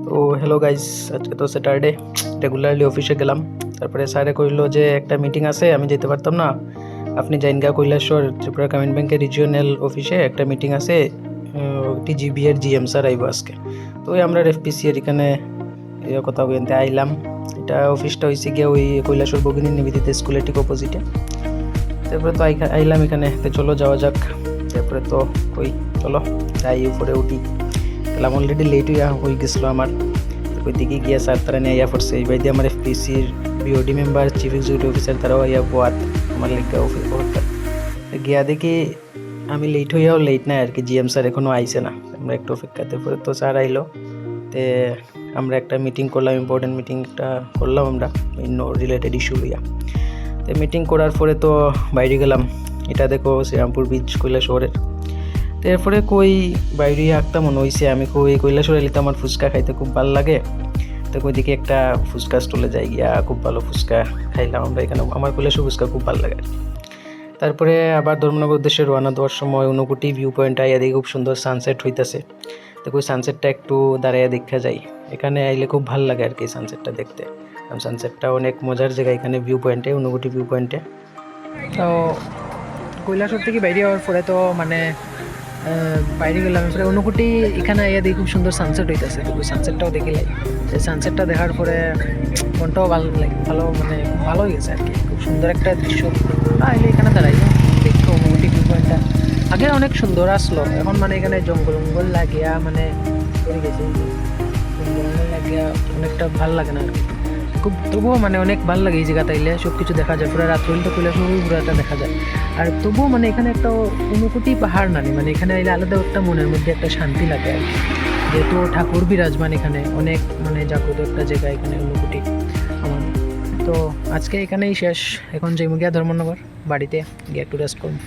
তো hello guys, আজকে তো স্যাটারডে, রেগুলারলি অফিসে গেলাম। তারপরে স্যারে কইলো যে একটা মিটিং আছে, আমি যেতে পারতাম না, আপনি জাইনগা কৈলাসর ত্রিপুরা গ্রামীণ ব্যাংকের রিজিওনাল অফিসে একটা মিটিং আছে, টিজিবি এর জিএম স্যার আইব আজকে। তো ওই আমরা এফপিসি এর এখানে কথা বলতে আইলাম। এটা অফিসটা হয়েছে গিয়ে ওই কৈলাসর ভগিনী নিবেদিতা স্কুলের ঠিক অপোজিটে। তারপরে তো আইলাম এখানে, তো চলো যাওয়া যাক। তারপরে তো ওই চলো যাই, উপরে উঠি। এলাম অলরেডি লেট হয়ে গেছিলো আমার। ওই দিকে গিয়া স্যার তারা নিয়ে আইয়া পড়ছে। এই বাইদে আমার এফপিসির BOD member, chief executive officer, তারাও আইয়া বোয়াত আমার লেখা অফিস গিয়া দেখি আমি লেট হইয়াও লেট নাই আর কি, জিএম স্যার এখনও আইসে না। আমরা একটু অপেক্ষাতে পরে তো স্যার আইলো। তে আমরা একটা মিটিং করলাম, ইম্পর্টেন্ট মিটিংটা করলাম আমরা রিলেটেড ইস্যু লইয়া। তো মিটিং করার পরে তো বাইরে গেলাম। এটা দেখো শ্রীরামপুর বীচ কৈলাসহরের। তো এরপরে কই বাইরে আঁকতা মনে হয়েছে, আমি কই কৈলাসহরে এলে তো আমার ফুচকা খাইতে খুব ভালো লাগে। তো ওইদিকে একটা ফুচকা স্টলে যাই, গিয়া খুব ভালো ফুচকা খাইলাম আমরা এখানে। আমার কৈলাসহর ফুচকা খুব ভালো লাগে। তারপরে আবার ধর্মনগর উদ্দেশ্যে রওনা দেওয়ার সময় ঊনকোটি ভিউ পয়েন্ট আইয়া দেখি খুব সুন্দর সানসেট হইতেছে। তো ওই সানসেটটা একটু দাঁড়াইয়া দেখা যায়। এখানে আইলে খুব ভালো লাগে আর কি সানসেটটা দেখতে। সানসেটটা অনেক মজার জায়গা এখানে ভিউ পয়েন্টে, ঊনকোটি ভিউ পয়েন্টে। তো কৈলাসহর থেকে বাইরে হওয়ার পরে তো মানে বাইরে গেলাম। এরপরে ঊনকোটি এখানে আইয়া দেখি খুব সুন্দর সানসেট হইতেছে। তো ওই সানসেটটাও দেখিলাই। সেই সানসেটটা দেখার পরে মনটাও ভালো লাগে, মানে ভালো হয়ে গেছে আর কি। খুব সুন্দর একটা দৃশ্য। আইলে এখানে দাঁড়াই দেখো ঊনকোটি ভিউ পয়েন্টটা। আগে অনেক সুন্দর আসলো, এখন মানে এখানে জঙ্গল লাগিয়া মানে পড়ে গেছে। জঙ্গল লাগিয়া অনেকটা ভাল লাগে না আর কি। খুব তবুও মানে অনেক ভালো লাগে এই জায়গাতে আইলে, সব কিছু দেখা যায়। পুরো রাত্রি তো কৈলাসহর পুরোটা দেখা যায়। আর তবুও মানে এখানে একটা ঊনকোটি পাহাড় নানি, মানে এখানে আইলে আলাদা একটা মনের মধ্যে একটা শান্তি লাগে আর কি। যেহেতু ঠাকুর বিরাজমান এখানে, অনেক মানে জাগ্রত একটা জায়গা এখানে ঊনকোটি আমার। তো আজকে এখানেই শেষ, এখন যাইমু গিয়া ধর্মনগর বাড়িতে গিয়ে একটু রেস্ট করবো।